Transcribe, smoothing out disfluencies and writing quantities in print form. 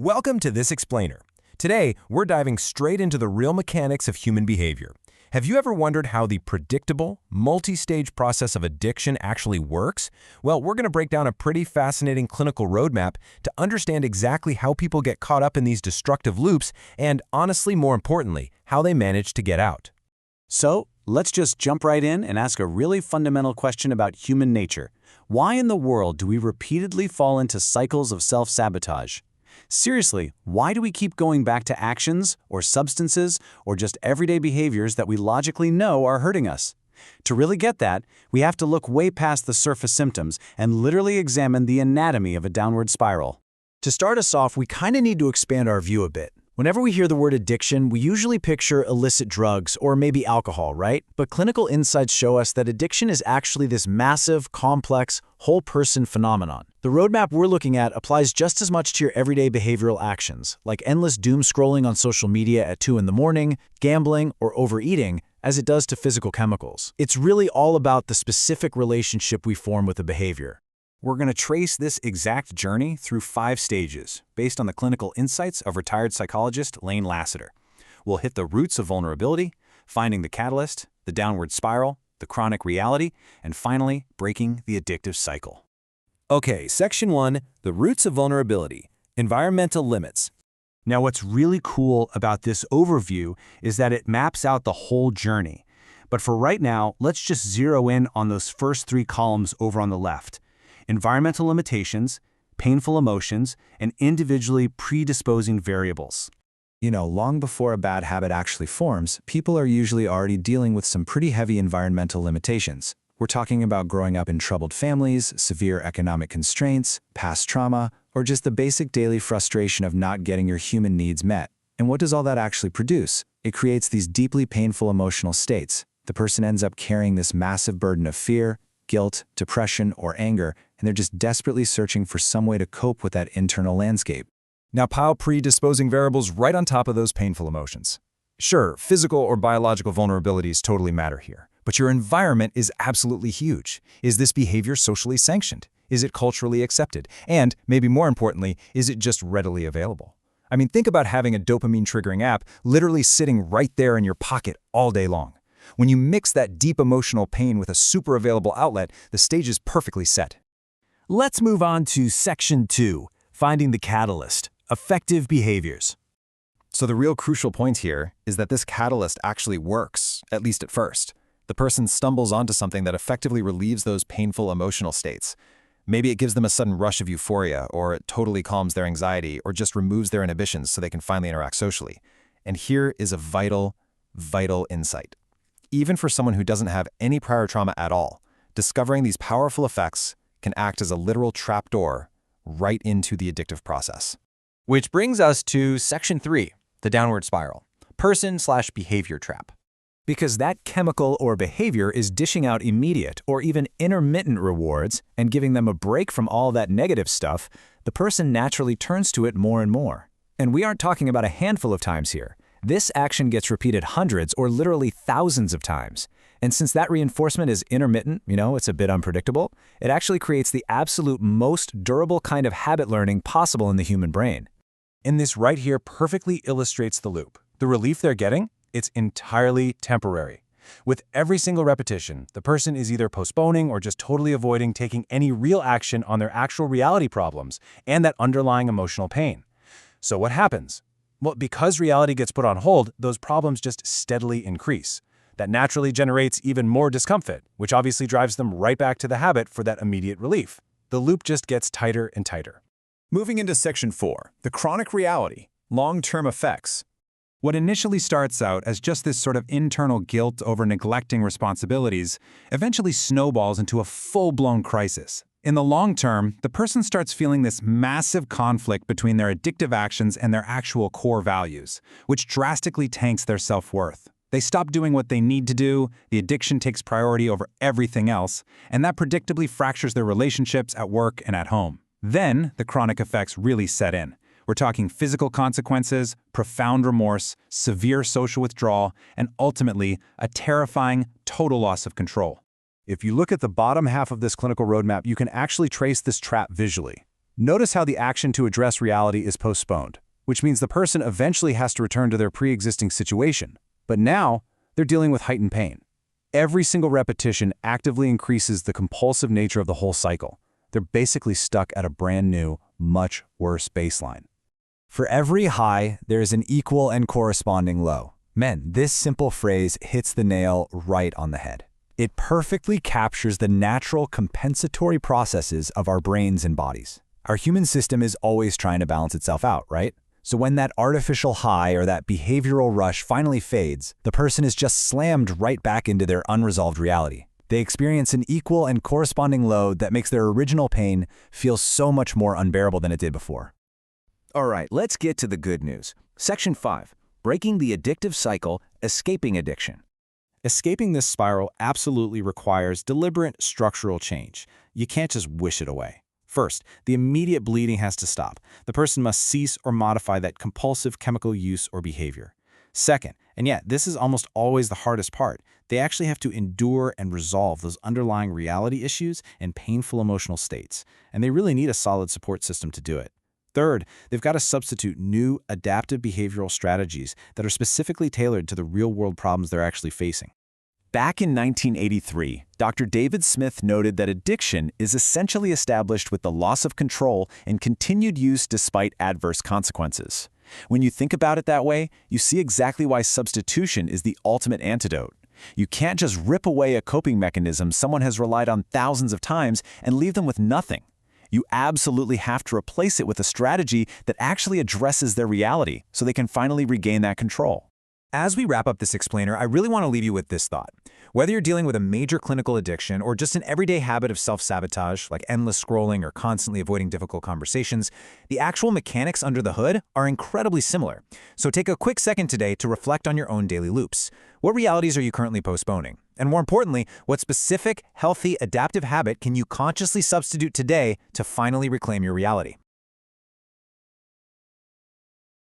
Welcome to This Explainer. Today, we're diving straight into the real mechanics of human behavior. Have you ever wondered how the predictable, multi-stage process of addiction actually works? Well, we're going to break down a pretty fascinating clinical roadmap to understand exactly how people get caught up in these destructive loops and, honestly, more importantly, how they manage to get out. So, let's just jump right in and ask a really fundamental question about human nature. Why in the world do we repeatedly fall into cycles of self-sabotage? Seriously, why do we keep going back to actions or substances or just everyday behaviors that we logically know are hurting us? To really get that, we have to look way past the surface symptoms and literally examine the anatomy of a downward spiral. To start us off, we kind of need to expand our view a bit. Whenever we hear the word addiction, we usually picture illicit drugs or maybe alcohol, right? But clinical insights show us that addiction is actually this massive, complex, whole-person phenomenon. The roadmap we're looking at applies just as much to your everyday behavioral actions, like endless doom scrolling on social media at 2 in the morning, gambling, or overeating, as it does to physical chemicals. It's really all about the specific relationship we form with a behavior. We're going to trace this exact journey through 5 stages, based on the clinical insights of retired psychologist Lane Lassiter. We'll hit the roots of vulnerability, finding the catalyst, the downward spiral, the chronic reality, and finally, breaking the addictive cycle. Okay, Section 1, the roots of vulnerability, environmental limits. Now, what's really cool about this overview is that it maps out the whole journey. But for right now, let's just zero in on those first 3 columns over on the left. Environmental limitations, painful emotions, and individually predisposing variables. Long before a bad habit actually forms, people are usually already dealing with some pretty heavy environmental limitations. We're talking about growing up in troubled families, severe economic constraints, past trauma, or just the basic daily frustration of not getting your human needs met. And what does all that actually produce? It creates these deeply painful emotional states. The person ends up carrying this massive burden of fear, guilt, depression, or anger, and they're just desperately searching for some way to cope with that internal landscape. Now pile predisposing variables right on top of those painful emotions. Sure, physical or biological vulnerabilities totally matter here, but your environment is absolutely huge. Is this behavior socially sanctioned? Is it culturally accepted? And, maybe more importantly, is it just readily available? I mean, think about having a dopamine-triggering app literally sitting right there in your pocket all day long. When you mix that deep emotional pain with a super available outlet, the stage is perfectly set. Let's move on to Section 2, finding the catalyst, effective behaviors. So the real crucial point here is that this catalyst actually works, at least at first. The person stumbles onto something that effectively relieves those painful emotional states. Maybe it gives them a sudden rush of euphoria, or it totally calms their anxiety, or just removes their inhibitions so they can finally interact socially. And here is a vital insight. Even for someone who doesn't have any prior trauma at all, discovering these powerful effects can act as a literal trapdoor right into the addictive process. Which brings us to Section 3, the downward spiral, person/behavior trap. Because that chemical or behavior is dishing out immediate or even intermittent rewards and giving them a break from all that negative stuff, the person naturally turns to it more and more. And we aren't talking about a handful of times here. This action gets repeated hundreds or literally thousands of times. And since that reinforcement is intermittent, it's a bit unpredictable, it actually creates the absolute most durable kind of habit learning possible in the human brain. And this right here perfectly illustrates the loop. The relief they're getting, it's entirely temporary. With every single repetition, the person is either postponing or just totally avoiding taking any real action on their actual reality problems and that underlying emotional pain. So what happens? Well, because reality gets put on hold, those problems just steadily increase. That naturally generates even more discomfort, which obviously drives them right back to the habit for that immediate relief. The loop just gets tighter and tighter. Moving into Section 4, the chronic reality, long-term effects. What initially starts out as just this sort of internal guilt over neglecting responsibilities eventually snowballs into a full-blown crisis. In the long term, the person starts feeling this massive conflict between their addictive actions and their actual core values, which drastically tanks their self-worth. They stop doing what they need to do, the addiction takes priority over everything else, and that predictably fractures their relationships at work and at home. Then, the chronic effects really set in. We're talking physical consequences, profound remorse, severe social withdrawal, and ultimately, a terrifying, total loss of control. If you look at the bottom half of this clinical roadmap, you can actually trace this trap visually. Notice how the action to address reality is postponed, which means the person eventually has to return to their pre-existing situation. But now, they're dealing with heightened pain. Every single repetition actively increases the compulsive nature of the whole cycle. They're basically stuck at a brand new, much worse baseline. For every high, there is an equal and corresponding low. Men, this simple phrase hits the nail right on the head. It perfectly captures the natural compensatory processes of our brains and bodies. Our human system is always trying to balance itself out, right? So when that artificial high or that behavioral rush finally fades, the person is just slammed right back into their unresolved reality. They experience an equal and corresponding low that makes their original pain feel so much more unbearable than it did before. All right, let's get to the good news. Section 5. Breaking the addictive cycle, escaping addiction. Escaping this spiral absolutely requires deliberate structural change. You can't just wish it away. First, the immediate bleeding has to stop. The person must cease or modify that compulsive chemical use or behavior. Second, and yet this is almost always the hardest part, they actually have to endure and resolve those underlying reality issues and painful emotional states, and they really need a solid support system to do it. Third, they've got to substitute new, adaptive behavioral strategies that are specifically tailored to the real-world problems they're actually facing. Back in 1983, Dr. David Smith noted that addiction is essentially established with the loss of control and continued use despite adverse consequences. When you think about it that way, you see exactly why substitution is the ultimate antidote. You can't just rip away a coping mechanism someone has relied on thousands of times and leave them with nothing. You absolutely have to replace it with a strategy that actually addresses their reality so they can finally regain that control. As we wrap up this explainer, I really want to leave you with this thought. Whether you're dealing with a major clinical addiction or just an everyday habit of self-sabotage, like endless scrolling or constantly avoiding difficult conversations, the actual mechanics under the hood are incredibly similar. So take a quick second today to reflect on your own daily loops. What realities are you currently postponing? And more importantly, what specific, healthy, adaptive habit can you consciously substitute today to finally reclaim your reality?